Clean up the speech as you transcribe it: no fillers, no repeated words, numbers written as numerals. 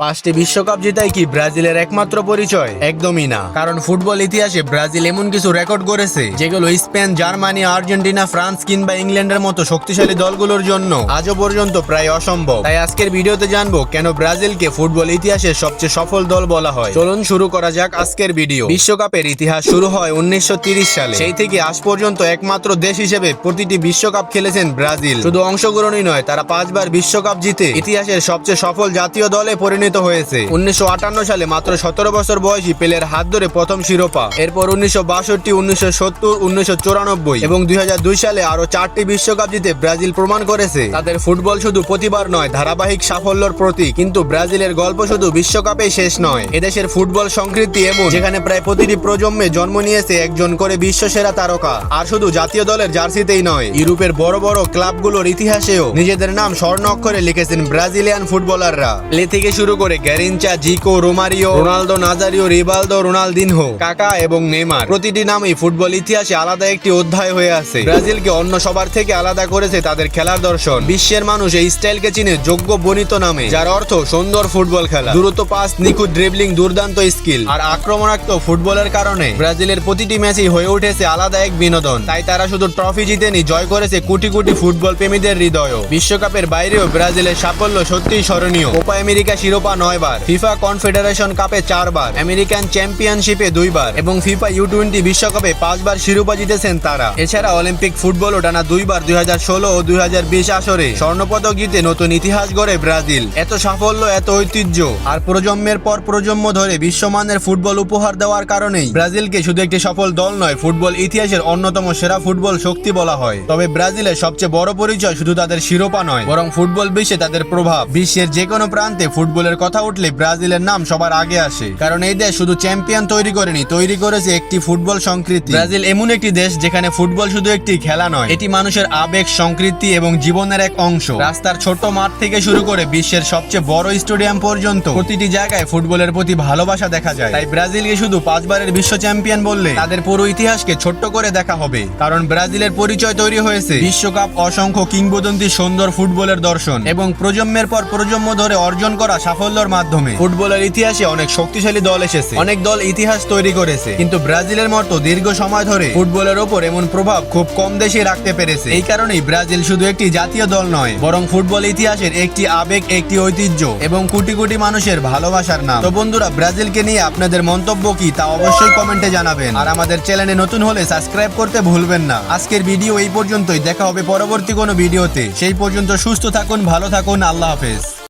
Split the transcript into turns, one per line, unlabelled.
5টি বিশ্বকাপ জেতাই কি ব্রাজিলের একমাত্র পরিচয়? একদমই না। কারণ ফুটবল ইতিহাসে ব্রাজিল এমন কিছু রেকর্ড করেছে যেগুলো স্পেন, জার্মানি, আর্জেন্টিনা, ফ্রান্স কিংবা ইংল্যান্ডের মতো শক্তিশালী দলগুলোর জন্য আজও পর্যন্ত প্রায় অসম্ভব। তাই আজকের ভিডিওতে জানবো কেন ব্রাজিলকে ফুটবল ইতিহাসের সবচেয়ে সফল দল বলা হয়। চলুন শুরু করা যাক আজকের ভিডিও। বিশ্বকাপের ইতিহাস শুরু হয় 1930 সালে। সেই থেকে আজ পর্যন্ত একমাত্র দেশ হিসেবে প্রতিটি বিশ্বকাপ খেলেছেন ব্রাজিল। শুধু অংশগ্রহণই নয়, তারা 5 বার বিশ্বকাপ জিতে ইতিহাসের সবচেয়ে সফল জাতীয় দলে পরিণত হয়েছে। 1958 সালে মাত্র 17 বছর বয়সী পেলের হাত ধরে প্রথম শিরোপা। এরপর 1962, 1970, 1994 এবং 2002 সালে আরো 4টি বিশ্বকাপ জিতে ব্রাজিল প্রমাণ করেছে তাদের ফুটবল শুধু প্রতিবার নয়, ধারাবাহিক সাফল্যের প্রতীক। কিন্তু ব্রাজিলের গল্প শুধু বিশ্বকাপেই শেষ নয়। এদেশের ফুটবল সংস্কৃতি এমন যেখানে প্রায় প্রতিটি প্রজন্মে জন্ম নিয়েছে একজন করে বিশ্বসেরা তারকা। আর শুধু জাতীয় দলের জার্সিতেই নয়, ইউরোপের বড় বড় ক্লাবগুলোর ইতিহাসেও নিজেদের নাম স্বর্ণ অক্ষরে লিখেছেন ব্রাজিলিয়ান ফুটবলাররা। লে থেকে শুরু করে Garrincha, Zico, Romario, Ronaldo Nazario, Rivaldo, Ronaldinho, Kaka এবং নেইমার, প্রতিটি নামই ফুটবল ইতিহাসে আলাদা একটি অধ্যায় হয়ে আছে। ব্রাজিলকে অন্য সবার থেকে আলাদা করেছে তাদের খেলার দর্শন। বিশ্বের মানুষ এই স্টাইলকে চিনে যোগ্য বনিত নামে, যার অর্থ সুন্দর ফুটবল খেলা। দ্রুত পাস, নিখুঁত ড্রিবলিং, দুর্দান্ত স্কিল আর আক্রমণাত্মক ফুটবলের কারণে ব্রাজিলের প্রতিটি ম্যাচই হয়ে উঠেছে আলাদা এক বিনোদন। তাই তারা শুধু ট্রফি জিতেনি, জয় করেছে কোটি কোটি ফুটবল প্রেমীদের হৃদয়ও। বিশ্বকাপের বাইরেও ব্রাজিলের সাফল্য সত্যিই স্মরণীয়। কোপা আমেরিকা শিরোপা 9 বার, ফিফা কনফেডারেশন কাপে 4 বার, আমেরিকান চ্যাম্পিয়নশিপে 2 বার এবং ফিফা U20 বিশ্বকাপে 5 বার শিরোপা জিতেছেন তারা। এছাড়া অলিম্পিক ফুটবলও টানা 2 বার 2016 ও 2020 আসরে স্বর্ণপদক জিতে নতুন ইতিহাস গড়ে ব্রাজিল। এত সাফল্য, এত ঐতিহ্য আর প্রজন্মের পর প্রজন্ম ধরে বিশ্বমানের ফুটবল উপহার দেওয়ার কারণেই ব্রাজিলকে শুধু একটি সফল দল নয়, ফুটবল ইতিহাসের অন্যতম সেরা ফুটবল শক্তি বলা হয়। তবে ব্রাজিলের সবচেয়ে বড় পরিচয় শুধু তাদের শিরোপা নয়, বরং ফুটবল বিশ্বে তাদের প্রভাব। বিশ্বের যে কোনো প্রান্তে ফুটবলের কথা উঠলে ব্রাজিলের নাম সবার আগে আসে। কারণ এই দেশ শুধু চ্যাম্পিয়ন তৈরি করেনি, তৈরি করেছে একটি ফুটবল সংস্কৃতি। ব্রাজিল এমন একটি দেশ যেখানে ফুটবল শুধু একটি খেলা নয়, এটি মানুষের আবেগ, সংস্কৃতি এবং জীবনের এক অংশ। রাস্তার ছোট মাঠ থেকে শুরু করে বিশ্বের সবচেয়ে বড় স্টেডিয়াম পর্যন্ত প্রতিটি জায়গায় ফুটবলের প্রতি ভালোবাসা দেখা যায়। তাই ব্রাজিলকে শুধু 5 বারের বিশ্ব চ্যাম্পিয়ন বললে তাদের পুরো ইতিহাসকে ছোট্ট করে দেখা হবে। কারণ ব্রাজিলের পরিচয় তৈরি হয়েছে বিশ্বকাপ, অসংখ্য কিংবদন্তি, সুন্দর ফুটবলের দর্শন এবং প্রজন্মের পর প্রজন্ম ধরে অর্জন করা সাফল্যের মাধ্যমে। ফুটবলের ইতিহাসে অনেক শক্তিশালী দল এসেছে, অনেক দল ইতিহাস তৈরি করেছে, কিন্তু ব্রাজিলের মতো দীর্ঘ সময় ধরে ফুটবলের ওপর এমন প্রভাব খুব কম দেশে রাখতে পেরেছে। এই কারণেই ব্রাজিল শুধু একটি জাতীয় দল নয়, বরং ফুটবল ইতিহাসের একটি আবেগ, একটি ঐতিহ্য এবং কোটি কোটি মানুষের ভালোবাসার নাম। তো বন্ধুরা, ব্রাজিলকে নিয়ে আপনাদের মন্তব্য কি তা অবশ্যই কমেন্টে জানাবেন। আর আমাদের চ্যানেলে নতুন হলে সাবস্ক্রাইব করতে ভুলবেন না। আজকের ভিডিও এই পর্যন্তই, দেখা হবে পরবর্তী কোনো ভিডিওতে। সেই পর্যন্ত সুস্থ থাকুন, ভালো থাকুন, আল্লাহ হাফেজ।